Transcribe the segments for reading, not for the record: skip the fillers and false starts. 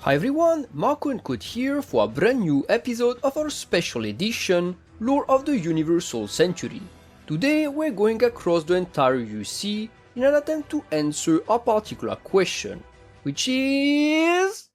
Hi everyone, Marco and Code here for a brand new episode of our special edition, Lore of the Universal Century. Today we're going across the entire UC in an attempt to answer a particular question, which is...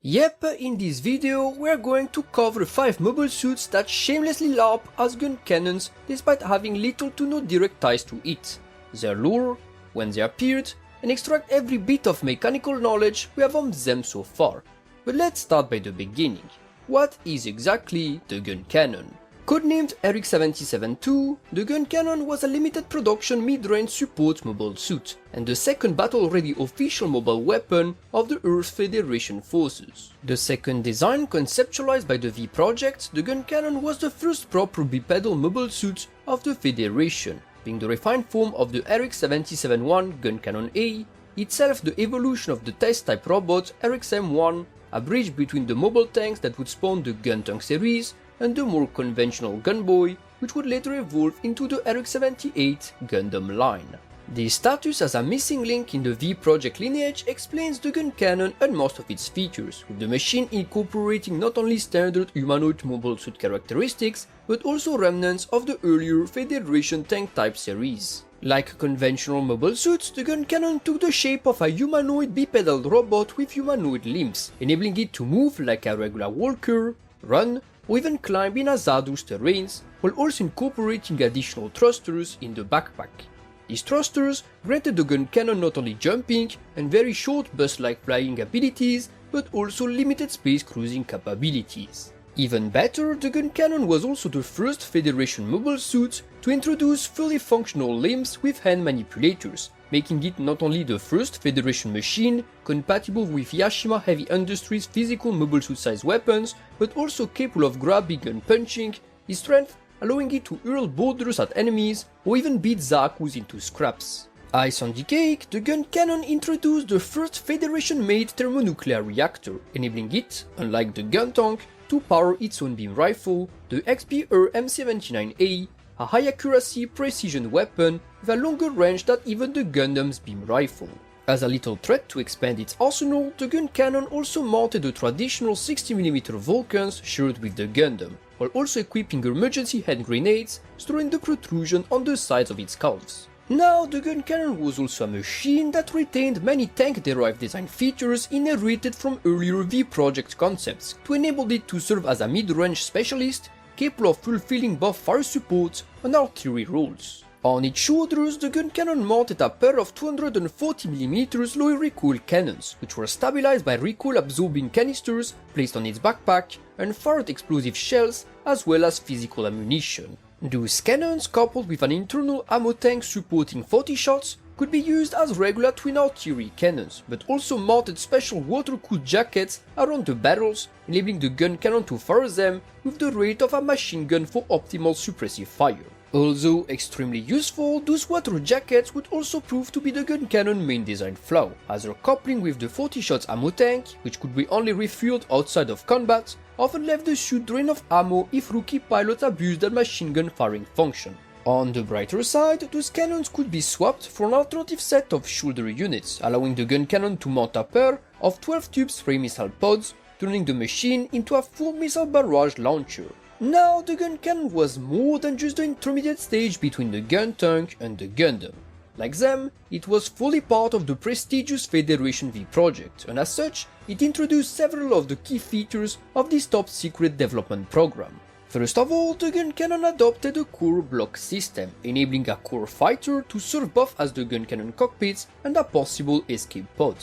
Yep, in this video we're going to cover 5 mobile suits that shamelessly LARP as Guncannons despite having little to no direct ties to it, their lore, when they appeared, and extract every bit of mechanical knowledge we have on them so far. But let's start by the beginning. What is exactly the Guncannon? Codenamed RX-77-2, the Guncannon was a limited production mid-range support mobile suit, and the second battle-ready official mobile weapon of the Earth Federation forces. The second design conceptualized by the V project, the Guncannon was the first proper bipedal mobile suit of the Federation, being the refined form of the RX-77-1 Guncannon A, itself the evolution of the test-type robot RX-M1, a bridge between the mobile tanks that would spawn the Gun Tank series and the more conventional Gunboy, which would later evolve into the RX-78 Gundam line. The status as a missing link in the V project lineage explains the Guncannon and most of its features, with the machine incorporating not only standard humanoid mobile suit characteristics, but also remnants of the earlier Federation tank type series. Like conventional mobile suits, the Guncannon took the shape of a humanoid bipedal robot with humanoid limbs, enabling it to move like a regular walker, run, or even climb in hazardous terrains, while also incorporating additional thrusters in the backpack. These thrusters granted the Guncannon not only jumping and very short bus-like flying abilities, but also limited space cruising capabilities. Even better, the Guncannon was also the first Federation mobile suit to introduce fully functional limbs with hand manipulators, making it not only the first Federation machine compatible with Yashima Heavy Industries' physical mobile suit-sized weapons, but also capable of grabbing and punching, his strength allowing it to hurl boulders at enemies or even beat Zaku's into scraps. Ice on the cake, the Guncannon introduced the first Federation-made thermonuclear reactor, enabling it, unlike the gun tank, to power its own beam rifle, the XPR M79A, a high-accuracy precision weapon with a longer range than even the Gundam's beam rifle. As a little threat to expand its arsenal, the Guncannon also mounted the traditional 60mm Vulcans shared with the Gundam, while also equipping emergency hand grenades, storing the protrusion on the sides of its calves. Now, the Guncannon was also a machine that retained many tank-derived design features inherited from earlier V project concepts to enable it to serve as a mid-range specialist capable of fulfilling both fire support and artillery roles. On its shoulders, the Guncannon mounted a pair of 240mm low recoil cannons, which were stabilized by recoil-absorbing canisters placed on its backpack and fired explosive shells as well as physical ammunition. Those cannons, coupled with an internal ammo tank supporting 40 shots, could be used as regular twin artillery cannons, but also mounted special water-cooled jackets around the barrels, enabling the Guncannon to fire them with the rate of a machine gun for optimal suppressive fire. Although extremely useful, those water jackets would also prove to be the Guncannon main design flaw, as their coupling with the 40 shots ammo tank, which could be only refueled outside of combat, often left the suit drained of ammo if rookie pilots abused that machine gun firing function. On the brighter side, those cannons could be swapped for an alternative set of shoulder units, allowing the Guncannon to mount a pair of 12 tube spray missile pods, turning the machine into a full missile barrage launcher. Now, the Guncannon was more than just the intermediate stage between the gun tank and the Gundam. Like them, it was fully part of the prestigious Federation V project, and as such, it introduced several of the key features of this top-secret development program. First of all, the Guncannon adopted a core block system, enabling a core fighter to serve both as the Guncannon cockpit and a possible escape pod.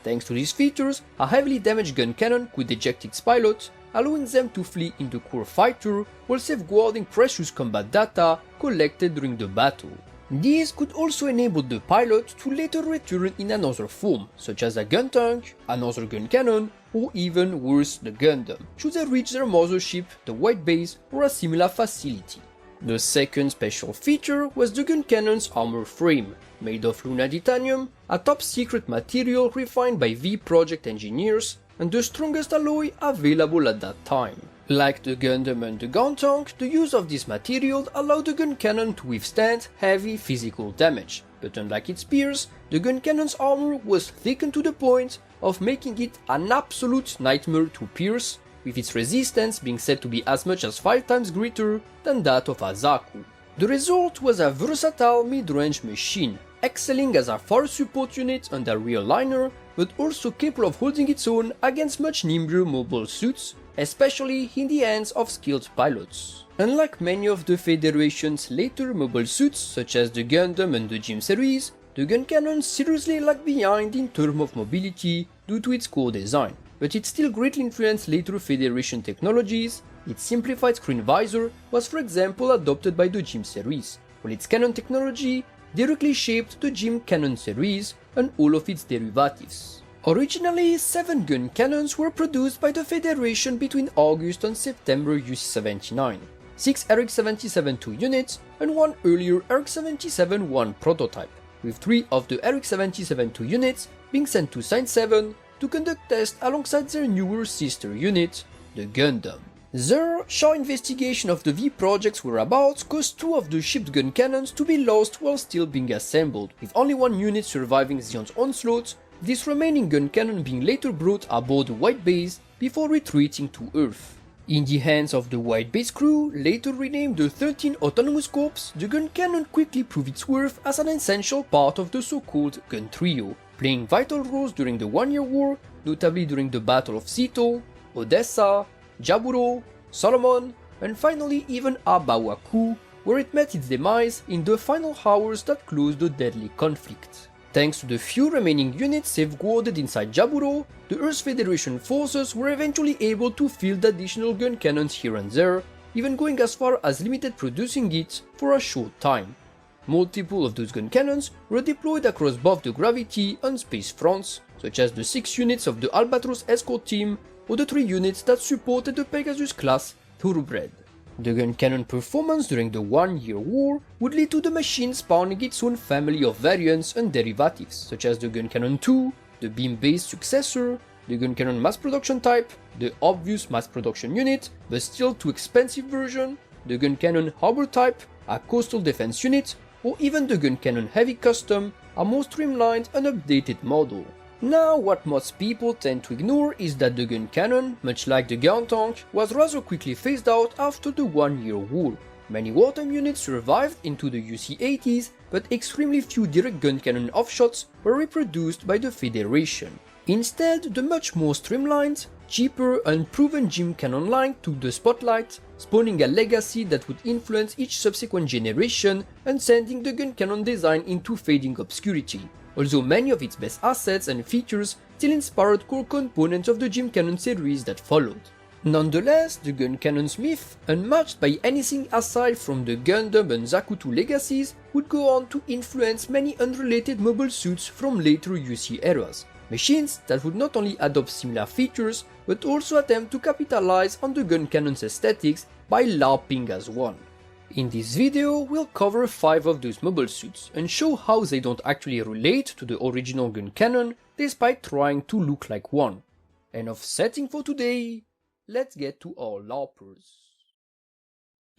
Thanks to these features, a heavily damaged Guncannon could eject its pilot, allowing them to flee in the core fighter while safeguarding precious combat data collected during the battle. These could also enable the pilot to later return in another form, such as a gun tank, another Guncannon, or even worse, the Gundam, should they reach their mothership, the White Base, or a similar facility. The second special feature was the Guncannon's armor frame, made of Luna Titanium, a top-secret material refined by V project engineers, and the strongest alloy available at that time. Like the Gundam and the Gun Tank, the use of this material allowed the Guncannon to withstand heavy physical damage, but unlike its peers, the Guncannon's armor was thickened to the point of making it an absolute nightmare to pierce, with its resistance being said to be as much as 5 times greater than that of a Zaku. The result was a versatile mid-range machine, excelling as a fire support unit and a rear liner, but also capable of holding its own against much nimbler mobile suits, especially in the hands of skilled pilots. Unlike many of the Federation's later mobile suits, such as the Gundam and the Gym series, the Guncannon seriously lagged behind in terms of mobility due to its core design, but it still greatly influenced later Federation technologies. Its simplified screen visor was for example adopted by the Gym series, while its cannon technology directly shaped the Gym Cannon series and all of its derivatives. Originally, 7 Guncannons were produced by the Federation between August and September UC-79, 6 RX-77-2 units and 1 earlier RX-77-1 prototype, with 3 of the RX-77-2 units being sent to Science 7 to conduct tests alongside their newer sister unit, the Gundam. Their short investigation of the V project's whereabouts caused 2 of the shipped Guncannons to be lost while still being assembled, with only 1 unit surviving Zeon's onslaught, this remaining Guncannon being later brought aboard the White Base before retreating to Earth. In the hands of the White Base crew, later renamed the 13 Autonomous Corps, the Guncannon quickly proved its worth as an essential part of the so-called Gun Trio, playing vital roles during the One-Year War, notably during the Battle of Seto, Odessa, Jaburo, Solomon, and finally even Abawaku, where it met its demise in the final hours that closed the deadly conflict. Thanks to the few remaining units safeguarded inside Jaburo, the Earth Federation forces were eventually able to field additional Guncannons here and there, even going as far as limited producing it for a short time. Multiple of those Guncannons were deployed across both the Gravity and Space fronts, such as the 6 units of the Albatros escort team or the 3 units that supported the Pegasus class Thoroughbred. The Guncannon performance during the One-Year War would lead to the machine spawning its own family of variants and derivatives, such as the Guncannon 2, the beam-based successor, the Guncannon mass production type, the obvious mass production unit, but still too expensive version, the Guncannon harbor type, a coastal defense unit, or even the Guncannon heavy custom, a more streamlined and updated model. Now, what most people tend to ignore is that the Guncannon, much like the ground tank, was rather quickly phased out after the One-Year War. Many wartime units survived into the UC-80s, but extremely few direct Guncannon offshots were reproduced by the Federation. Instead, the much more streamlined, cheaper and proven Gym Cannon line took the spotlight, spawning a legacy that would influence each subsequent generation and sending the Guncannon design into fading obscurity, although many of its best assets and features still inspired core components of the Gym Cannon series that followed. Nonetheless, the Guncannon's myth, unmatched by anything aside from the Gundam and Zaku 2 legacies, would go on to influence many unrelated mobile suits from later UC eras, machines that would not only adopt similar features, but also attempt to capitalize on the Guncannon's aesthetics by LARPing as one. In this video, we'll cover 5 of those mobile suits and show how they don't actually relate to the original Guncannon despite trying to look like one. Enough setting for today, let's get to our LARPers.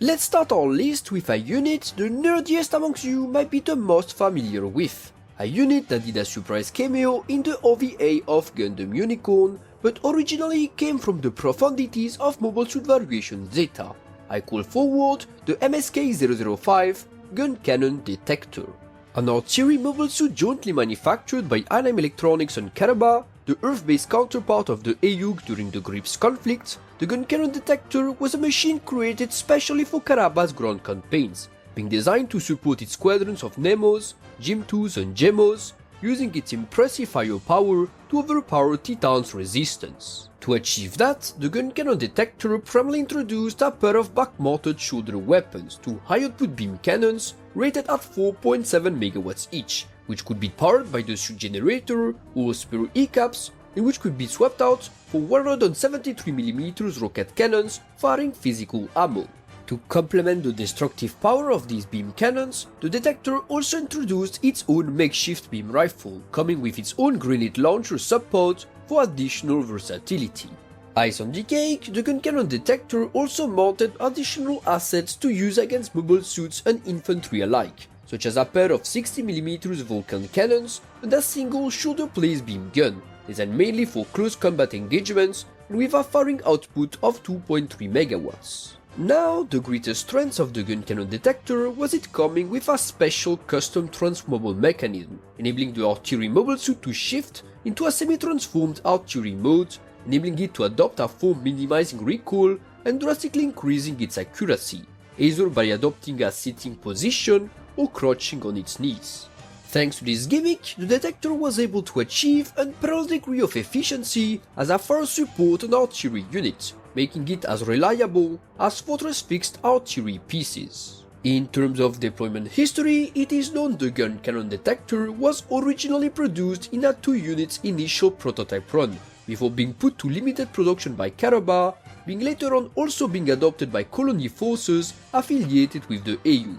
Let's start our list with a unit the nerdiest amongst you might be the most familiar with. A unit that did a surprise cameo in the OVA of Gundam Unicorn, but originally came from the profundities of Mobile Suit Variation Zeta. I call forward the MSK-005 Guncannon Detector. An artillery mobile suit jointly manufactured by Anime Electronics and Karaba, the Earth-based counterpart of the AUG during the Grips conflict, the Guncannon Detector was a machine created specially for Karaba's ground campaigns, being designed to support its squadrons of Nemos, Gym2s and Gemos, using its impressive firepower to overpower Titan's resistance. To achieve that, the Guncannon Detector primarily introduced a pair of back-mounted shoulder weapons, 2 high-output beam cannons rated at 4.7 MW each, which could be powered by the suit generator or spare E-caps, and which could be swapped out for 173mm rocket cannons firing physical ammo. To complement the destructive power of these beam cannons, the Detector also introduced its own makeshift beam rifle, coming with its own grenade launcher subpod for additional versatility. Ice on the cake, the Guncannon Detector also mounted additional assets to use against mobile suits and infantry alike, such as a pair of 60mm Vulcan cannons and a single shoulder-placed beam gun, designed mainly for close combat engagements and with a firing output of 2.3 MW. Now, the greatest strength of the Guncannon Detector was it coming with a special custom transformable mechanism, enabling the artillery mobile suit to shift into a semi-transformed artillery mode, enabling it to adopt a form minimizing recoil and drastically increasing its accuracy, either by adopting a sitting position or crouching on its knees. Thanks to this gimmick, the detector was able to achieve an unparalleled degree of efficiency as a fire support and artillery unit, making it as reliable as fortress fixed artillery pieces. In terms of deployment history, it is known the Guncannon Detector was originally produced in a 2-unit initial prototype run, before being put to limited production by Karaba, being later on also being adopted by colony forces affiliated with the AUG.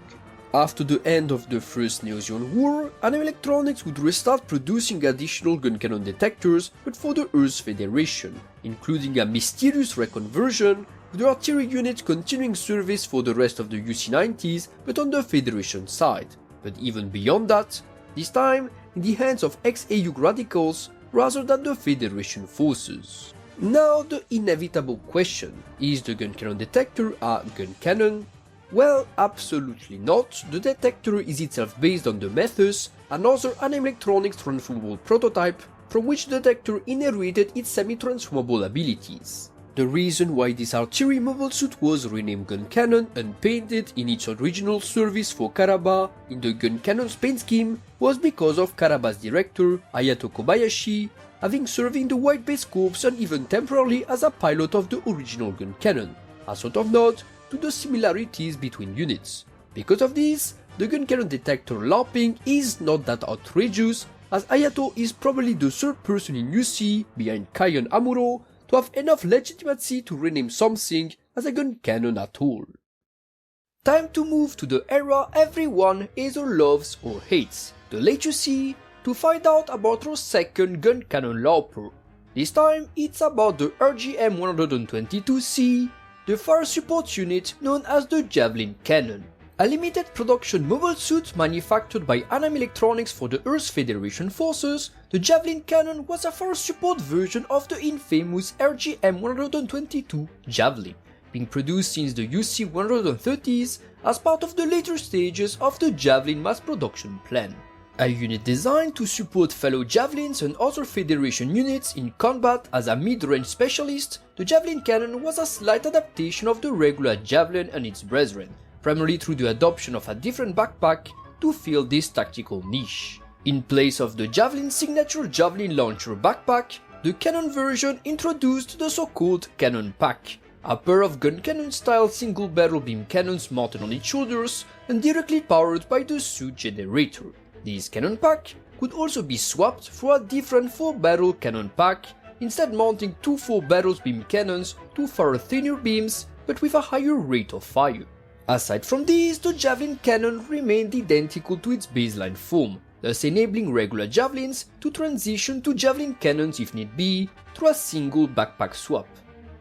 After the end of the First Neo-Zeon War, Anime Electronics would restart producing additional Guncannon detectors but for the Earth Federation, including a mysterious reconversion, with the artillery unit continuing service for the rest of the UC-90s but on the Federation side, but even beyond that, this time in the hands of ex-AUG radicals rather than the Federation forces. Now the inevitable question, is the Guncannon Detector a Guncannon? Well, absolutely not. The detector is itself based on the Methus, another Anime Electronics transformable prototype from which the detector inherited its semi-transformable abilities. The reason why this artillery mobile suit was renamed Guncannon and painted in its original service for Karaba in the Guncannon's paint scheme was because of Karaba's director, Hayato Kobayashi, having served in the White Base Corps and even temporarily as a pilot of the original Guncannon, a sort of nod to the similarities between units. Because of this, the Guncannon Detector LARPing is not that outrageous, as Hayato is probably the third person in UC, behind Kai and Amuro, to have enough legitimacy to rename something as a Guncannon at all. Time to move to the era everyone either loves or hates, the late UC, to find out about our second Guncannon LARPer. This time it's about the RGM-122C, the fire support unit known as the Javelin Cannon. A limited production mobile suit manufactured by Anime Electronics for the Earth Federation forces, the Javelin Cannon was a fire support version of the infamous RGM-122 Javelin, being produced since the UC-130s as part of the later stages of the Javelin mass production plan. A unit designed to support fellow Javelins and other Federation units in combat as a mid-range specialist, the Javelin Cannon was a slight adaptation of the regular Javelin and its brethren, primarily through the adoption of a different backpack to fill this tactical niche. In place of the Javelin's signature Javelin launcher backpack, the Cannon version introduced the so-called Cannon Pack, a pair of Guncannon-style single-barrel beam cannons mounted on its shoulders and directly powered by the suit generator. This cannon pack could also be swapped for a different 4-barrel cannon pack, instead mounting two 4-barrel beam cannons to fire thinner beams but with a higher rate of fire. Aside from this, the Javelin Cannon remained identical to its baseline form, thus enabling regular Javelins to transition to Javelin Cannons if need be through a single backpack swap.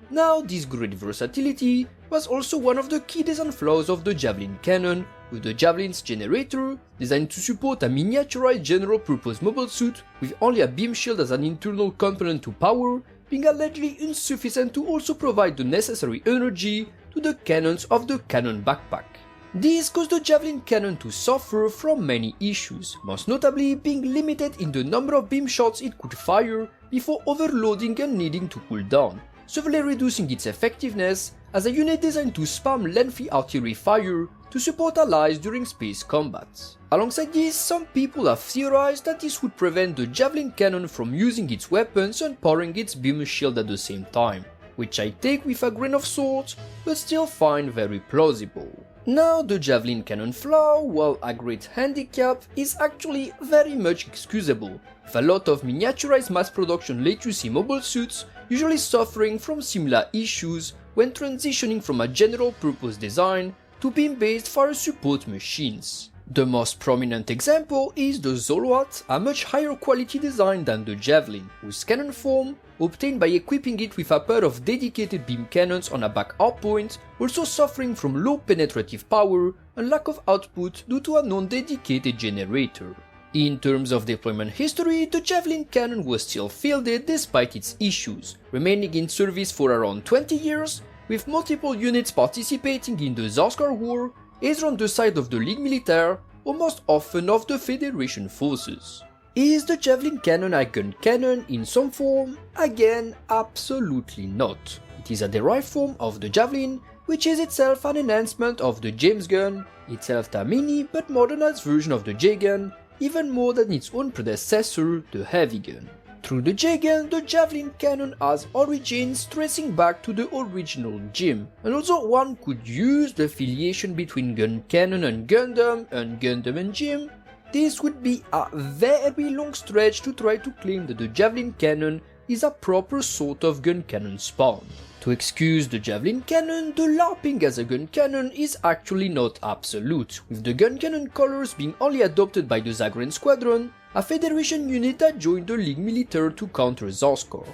Now, this great versatility was also one of the key design flaws of the Javelin Cannon, with the Javelin's generator, designed to support a miniaturized general-purpose mobile suit with only a beam shield as an internal component to power, being allegedly insufficient to also provide the necessary energy to the cannons of the cannon backpack. This caused the Javelin Cannon to suffer from many issues, most notably being limited in the number of beam shots it could fire before overloading and needing to cool down, severely reducing its effectiveness as a unit designed to spam lengthy artillery fire to support allies during space combat. Alongside this, some people have theorized that this would prevent the Javelin Cannon from using its weapons and powering its beam shield at the same time, which I take with a grain of salt, but still find very plausible. Now, the Javelin Cannon flaw, while a great handicap, is actually very much excusable, with a lot of miniaturized mass production late UC mobile suits usually suffering from similar issues when transitioning from a general purpose design to beam-based fire support machines. The most prominent example is the Zolwat, a much higher quality design than the Javelin, whose cannon form, obtained by equipping it with a pair of dedicated beam cannons on a back hardpoint, also suffering from low penetrative power and lack of output due to a non-dedicated generator. In terms of deployment history, the Javelin Cannon was still fielded despite its issues, remaining in service for around 20 years, with multiple units participating in the Zarskar War, either on the side of the Ligue Militaire or most often of the Federation forces. Is the Javelin Cannon a gun cannon in some form? Again, absolutely not. It is a derived form of the Javelin, which is itself an enhancement of the James gun, itself a mini but modernized version of the J-gun, even more than its own predecessor, the Heavy gun. Through the J-gun, the Javelin Cannon has origins tracing back to the original Jim, and although one could use the affiliation between Guncannon and Gundam and Jim, this would be a very long stretch to try to claim that the Javelin Cannon is a proper sort of gun cannon spawn. To excuse the Javelin Cannon, the LARPing as a gun cannon is actually not absolute, with the Guncannon colors being only adopted by the Zagran Squadron, a Federation unit that joined the Ligue Militaire to counter Zarskar.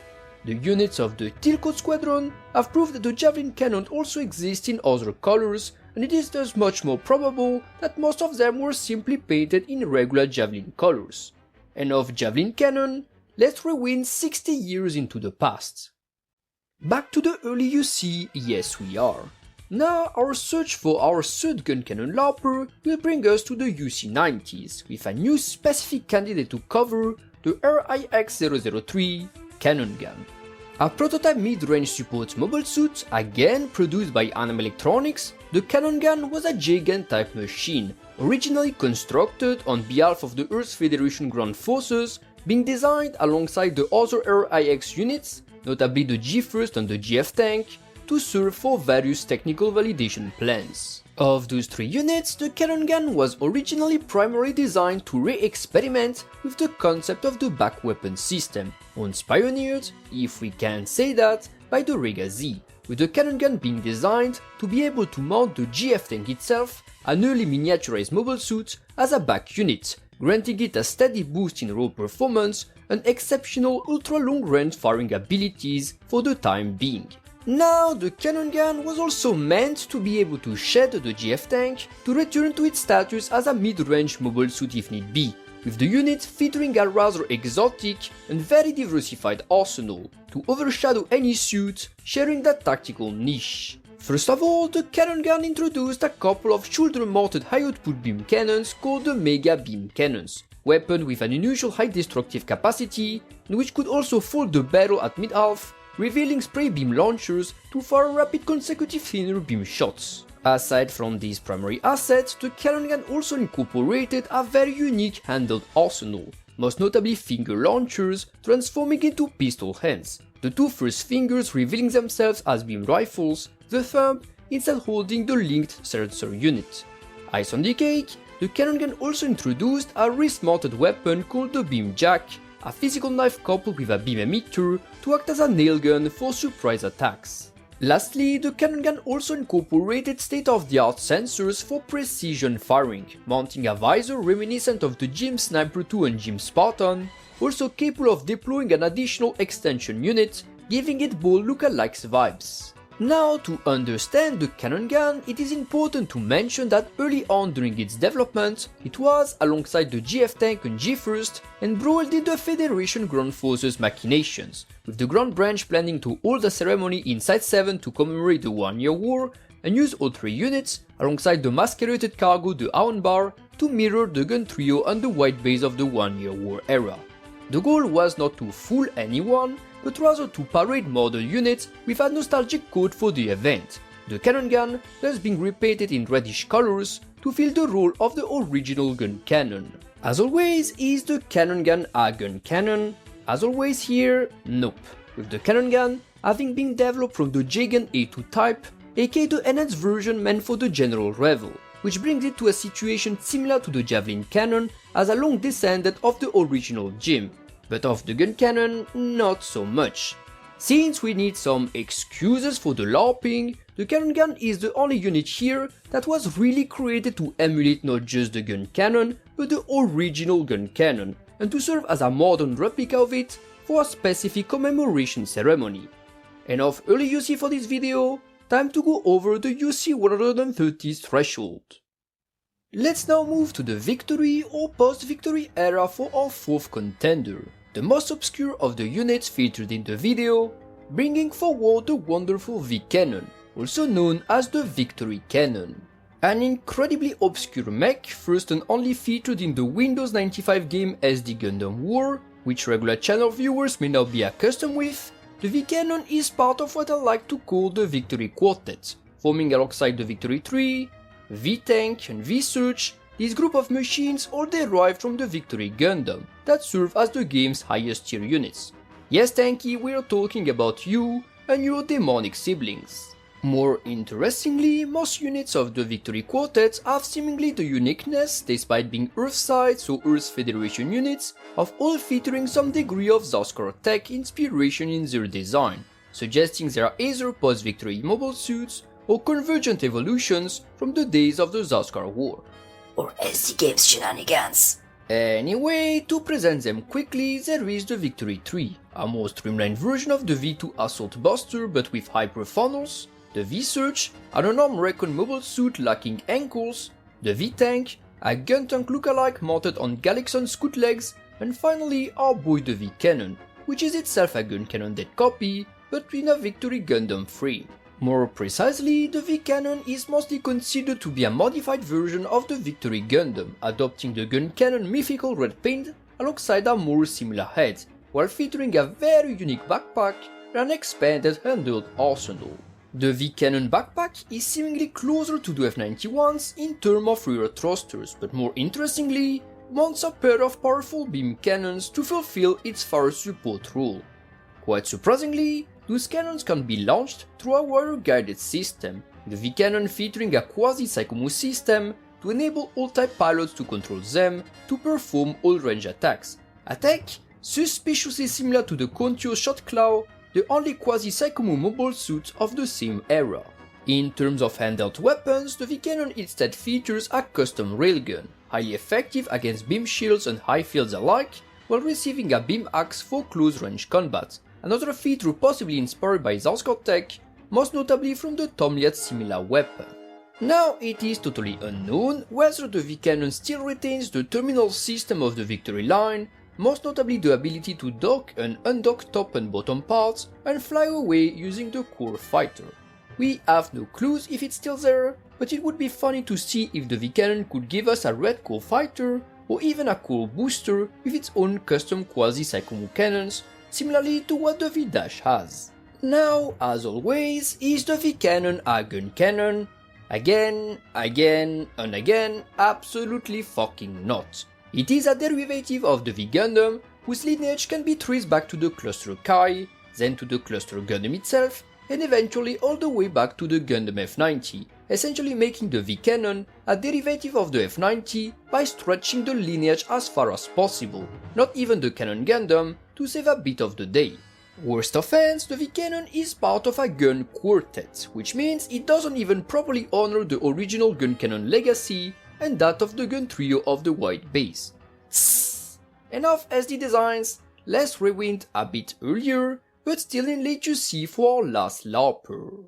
The units of the Tealcoat Squadron have proved that the Javelin Cannon also exists in other colors, and it is thus much more probable that most of them were simply painted in regular Javelin colors. And of Javelin Cannon, let's rewind 60 years into the past. Back to the early UC, yes we are. Now our search for our third Guncannon LARPer will bring us to the UC 90s, with a new specific candidate to cover, the RX-77-2 Cannongan. A prototype mid-range support mobile suit, again produced by Anam Electronics, the Cannongan was a J-gun type machine, originally constructed on behalf of the Earth Federation Ground Forces, being designed alongside the other RIX units, notably the G-First and the GF tank, to serve for various technical validation plans. Of those three units, the Cannongan was originally primarily designed to re-experiment with the concept of the back weapon system, once pioneered, if we can say that, by the Rega Z, with the Cannongan being designed to be able to mount the GF tank itself, an early miniaturized mobile suit, as a back unit, granting it a steady boost in raw performance and exceptional ultra-long range firing abilities for the time being. Now, the Cannongan was also meant to be able to shed the GF tank to return to its status as a mid-range mobile suit if need be, with the unit featuring a rather exotic and very diversified arsenal to overshadow any suit sharing that tactical niche. First of all, the Cannongan introduced a couple of shoulder-mounted high-output beam cannons called the Mega Beam Cannons, weapon with an unusual high destructive capacity and which could also fold the barrel at mid-half, revealing spray beam launchers to fire rapid consecutive thinner beam shots. Aside from these primary assets, the Cannongan also incorporated a very unique handled arsenal, most notably finger launchers transforming into pistol hands, the two first fingers revealing themselves as beam rifles, the thumb instead holding the linked sensor unit. Ice on the cake, the Cannongan also introduced a wrist-mounted weapon called the Beam Jack, a physical knife coupled with a beam emitter to act as a nail gun for surprise attacks. Lastly, the Cannongan also incorporated state-of-the-art sensors for precision firing, mounting a visor reminiscent of the Jim Sniper 2 and Jim Spartan, also capable of deploying an additional extension unit, giving it ball lookalikes vibes. Now, to understand the Cannongan, it is important to mention that early on during its development, it was, alongside the GF tank and G-First, embroiled in the Federation Ground Forces machinations, with the Ground Branch planning to hold a ceremony in Site 7 to commemorate the 1-year war, and use all three units, alongside the masqueraded cargo the Auenbar, to mirror the gun trio and the white base of the 1-year war era. The goal was not to fool anyone, but rather to parade model units with a nostalgic code for the event, the Cannongan thus being repainted in reddish colors to fill the role of the original gun cannon. As always, is the Cannongan a gun cannon? As always here, nope, with the Cannongan having been developed from the J-Gun A2 type, aka the enhanced version meant for the general revel, which brings it to a situation similar to the Javelin Cannon as a long descendant of the original Jim, but of the Guncannon, not so much. Since we need some excuses for the LARPing, the Cannongan is the only unit here that was really created to emulate not just the Guncannon, but the original Guncannon, and to serve as a modern replica of it for a specific commemoration ceremony. Enough early UC for this video, time to go over the UC 130's threshold. Let's now move to the victory or post-victory era for our fourth contender, the most obscure of the units featured in the video, bringing forward the wonderful V-Cannon, also known as the Victory Cannon. An incredibly obscure mech, first and only featured in the Windows 95 game SD Gundam War, which regular channel viewers may not be accustomed with, the V-Cannon is part of what I like to call the Victory Quartet, forming alongside the Victory 3, V-Tank and V-Search. This group of machines all derived from the Victory Gundam that serve as the game's highest tier units. Yes, Tanky, we're talking about you and your demonic siblings. More interestingly, most units of the Victory Quartet have seemingly the uniqueness, despite being Earthside, so Earth Federation units, of all featuring some degree of Zaskar tech inspiration in their design, suggesting they are either post-Victory mobile suits or convergent evolutions from the days of the Zaskar War. Or SD Games shenanigans. Anyway, to present them quickly, there is the Victory 3, a more streamlined version of the V2 Assault Buster but with hyper funnels, the V-Search, an unarmed recon mobile suit lacking ankles, the V-Tank, a gun tank lookalike mounted on Galexon scoot legs, and finally our boy the V-Cannon, which is itself a Guncannon dead copy but in a Victory Gundam frame. More precisely, the V-Cannon is mostly considered to be a modified version of the Victory Gundam, adopting the Guncannon mythical red paint alongside a more similar head, while featuring a very unique backpack and an expanded handheld arsenal. The V-Cannon backpack is seemingly closer to the F-91's in terms of rear thrusters, but more interestingly, mounts a pair of powerful beam cannons to fulfill its fire support role. Quite surprisingly, those cannons can be launched through a wire-guided system, the V-Cannon featuring a quasi-Psychomu system to enable all-type pilots to control them to perform all-range attacks, a tech suspiciously similar to the Kontio Shot Claw, the only quasi-Psychomu mobile suit of the same era. In terms of handheld weapons, the V-Cannon instead features a custom railgun, highly effective against beam shields and high fields alike, while receiving a beam axe for close-range combat, another feature possibly inspired by Zaskar tech, most notably from the Tomliat similar weapon. Now it is totally unknown whether the V-Cannon still retains the terminal system of the Victory line, most notably the ability to dock and undock top and bottom parts and fly away using the core fighter. We have no clues if it's still there, but it would be funny to see if the V-Cannon could give us a red core fighter or even a core booster with its own custom quasi-Psychomu cannons, similarly to what the V-Dash has. Now, as always, is the V-Cannon a Guncannon? Again, and again, absolutely fucking not. It is a derivative of the V-Gundam, whose lineage can be traced back to the Cluster Kai, then to the Cluster Gundam itself, and eventually all the way back to the Gundam F90, essentially making the V-Cannon a derivative of the F90 by stretching the lineage as far as possible, not even the Cannon Gundam, to save a bit of the day. Worst offense, the V-Cannon is part of a gun quartet, which means it doesn't even properly honor the original Guncannon legacy and that of the gun trio of the White Base. Enough SD designs, let's rewind a bit earlier, but still in late UC for our last LARPer.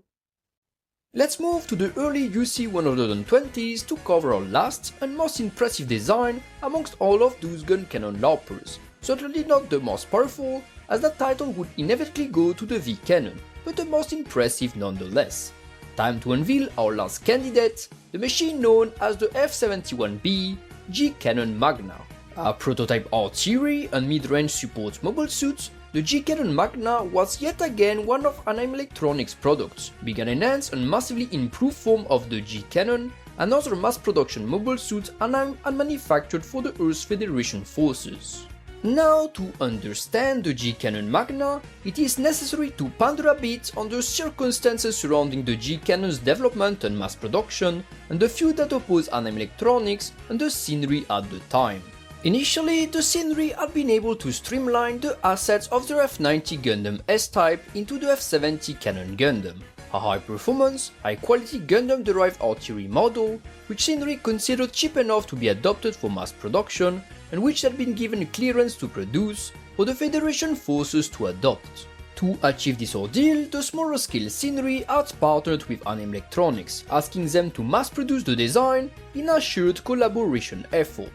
Let's move to the early UC 120s to cover our last and most impressive design amongst all of those Guncannon LARPers. Certainly not the most powerful, as that title would inevitably go to the V-Cannon, but the most impressive nonetheless. Time to unveil our last candidate, the machine known as the F-71B Guncannon Magna. A prototype artillery and mid-range support mobile suit, the Guncannon Magna was yet again one of Anime Electronics' products, being an enhanced and massively improved form of the Guncannon, another mass production mobile suit Anime and manufactured for the Earth Federation forces. Now, to understand the Guncannon Magna, it is necessary to ponder a bit on the circumstances surrounding the Guncannon's development and mass production, and the feud that opposed Anime Electronics and the scenery at the time. Initially, the scenery had been able to streamline the assets of the F-90 Gundam S-Type into the F-70 Cannon Gundam. a high-performance, high-quality Gundam-derived artillery model, which Shinry considered cheap enough to be adopted for mass production, and which had been given clearance to produce for the Federation forces to adopt. To achieve this ordeal, the smaller-scale Shinry had partnered with Anime Electronics, asking them to mass-produce the design in a shared collaboration effort.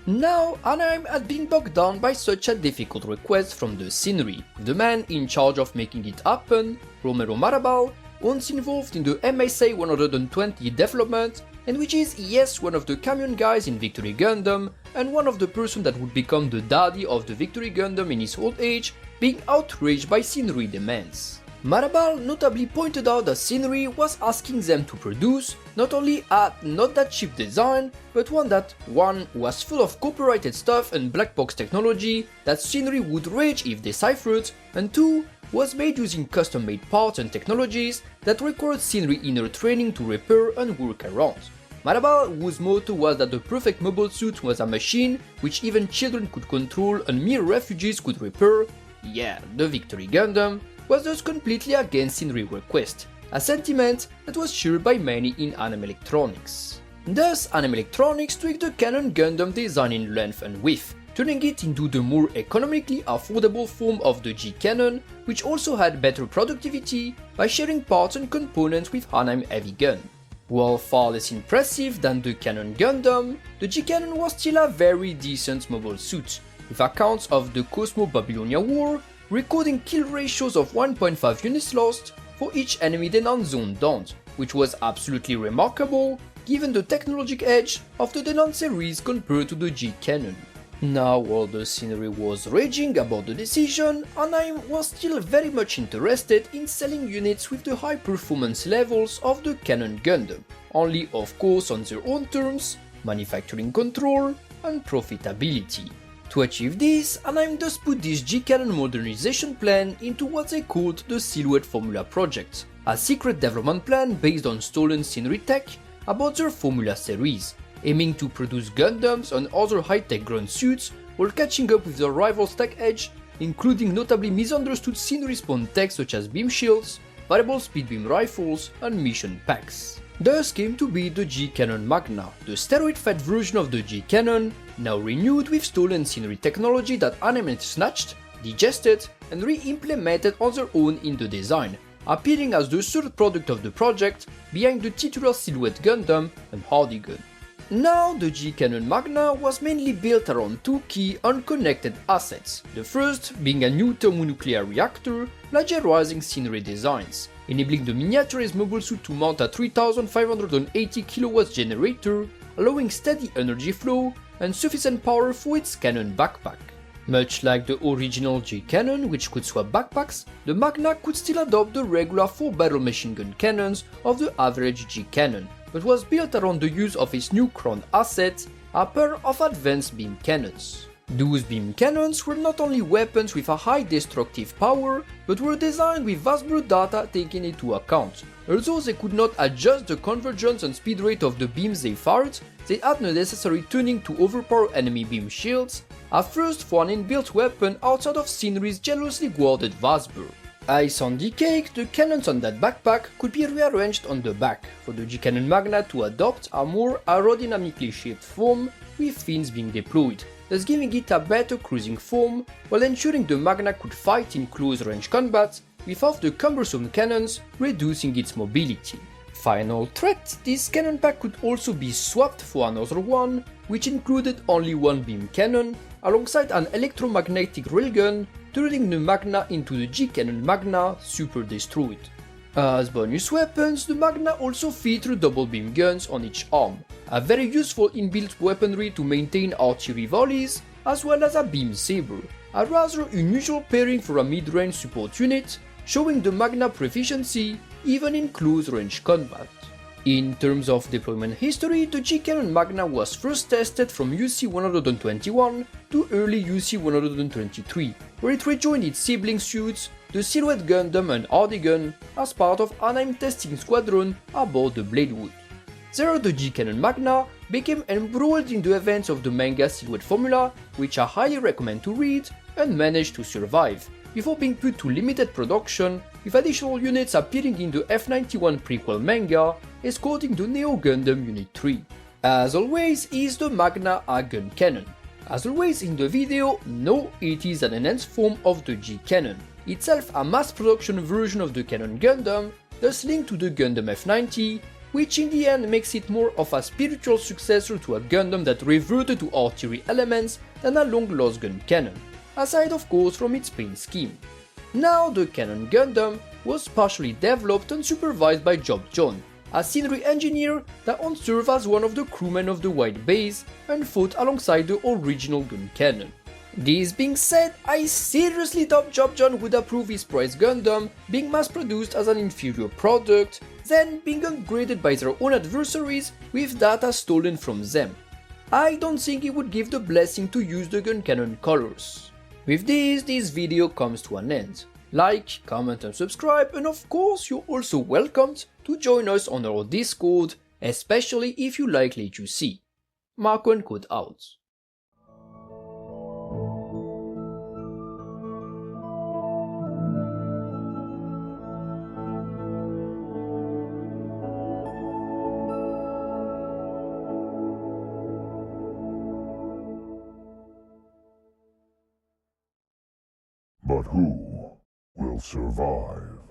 Now, Anime had been bogged down by such a difficult request from the Shinry. The man in charge of making it happen, Romero Marabal, once involved in the MSA 120 development, and which is, yes, one of the camion guys in Victory Gundam, and one of the person that would become the daddy of the Victory Gundam in his old age, being outraged by Shinry demands. Marabal notably pointed out that Shinry was asking them to produce not only a not that cheap design, but one that, one, was full of copyrighted stuff and black box technology that Shinry would rage if deciphered, and two, was made using custom-made parts and technologies that required Shinry inner training to repair and work around. Marabal, whose motto was that the perfect mobile suit was a machine which even children could control and mere refugees could repair, yeah, the Victory Gundam, was thus completely against Shinry's request, a sentiment that was shared by many in Anime Electronics. Thus, Anime Electronics tweaked the Cannon Gundam design in length and width, turning it into the more economically affordable form of the G-Cannon, which also had better productivity by sharing parts and components with Anime Heavy Gun. While far less impressive than the Cannon Gundam, the G-Cannon was still a very decent mobile suit, with accounts of the Cosmo-Babylonia War recording kill ratios of 1.5 units lost for each enemy Denon zone downed, which was absolutely remarkable given the technological edge of the Denon series compared to the G-Cannon. Now, while the Shinry was raging about the decision, Anime was still very much interested in selling units with the high performance levels of the Cannon Gundam, only of course on their own terms, manufacturing control, and profitability. To achieve this, Anime thus put this G-Cannon modernization plan into what they called the Silhouette Formula Project, a secret development plan based on stolen Shinry tech about their Formula series, aiming to produce Gundams and other high-tech ground suits while catching up with their rivals' tech edge, including notably misunderstood Shinry-spawn tech such as beam shields, variable speed beam rifles, and mission packs. Thus came to be the G-Cannon Magna, the steroid-fed version of the G-Cannon, now renewed with stolen Shinry technology that Anime snatched, digested, and re-implemented on their own in the design, appearing as the third product of the project behind the titular Silhouette Gundam and Hardy Gun. Now, the G-Cannon Magna was mainly built around two key unconnected assets, the first being a new thermonuclear reactor plagiarizing Shinry designs, enabling the miniaturized mobile suit to mount a 3580 kW generator, allowing steady energy flow and sufficient power for its cannon backpack. Much like the original G-Cannon, which could swap backpacks, the Magna could still adopt the regular 4-barrel machine gun cannons of the average G-Cannon, but was built around the use of its new crown asset, a pair of advanced beam cannons. Those beam cannons were not only weapons with a high destructive power, but were designed with vast brute data taken into account. Although they could not adjust the convergence and speed rate of the beams they fired, they had no necessary tuning to overpower enemy beam shields, a first for an inbuilt weapon outside of Shinry's jealously guarded Vazbur. Ice on the cake, the cannons on that backpack could be rearranged on the back, for the G-Cannon Magna to adopt a more aerodynamically shaped form, with fins being deployed, thus giving it a better cruising form, while ensuring the Magna could fight in close range combat without the cumbersome cannons reducing its mobility. Final threat, this cannon pack could also be swapped for another one, which included only one beam cannon, alongside an electromagnetic railgun, turning the Magna into the G-Cannon Magna Super Destroyed. As bonus weapons, the Magna also featured double beam guns on each arm, a very useful inbuilt weaponry to maintain artillery volleys, as well as a beam saber, a rather unusual pairing for a mid-range support unit, showing the Magna proficiency even in close-range combat. In terms of deployment history, the G-Cannon Magna was first tested from UC-121 to early UC-123, where it rejoined its sibling suits, the Silhouette Gundam and Hardy Gun, as part of Anime testing squadron aboard the Bladewood. There, the G-Cannon Magna became embroiled in the events of the manga Silhouette Formula, which I highly recommend to read, and managed to survive, before being put to limited production with additional units appearing in the F91 prequel manga, escorting the Neo Gundam Unit 3. As always is the Magna gun cannon. As always in the video, no, it is an enhanced form of the G cannon, itself a mass production version of the Cannon Gundam, thus linked to the Gundam F90, which in the end makes it more of a spiritual successor to a Gundam that reverted to artillery elements than a long-lost gun cannon, aside of course from its paint scheme. Now the Cannon Gundam was partially developed and supervised by Job John, a scenery engineer that once served as one of the crewmen of the White Base and fought alongside the original Guncannon. This being said, I seriously doubt Job John would approve his prize Gundam being mass-produced as an inferior product, then being upgraded by their own adversaries with data stolen from them. I don't think he would give the blessing to use the Guncannon colors. With this video comes to an end. Like, comment and subscribe, and of course you're also welcomed to join us on our Discord, especially if you like what you see. Marco and Code out. But who will survive?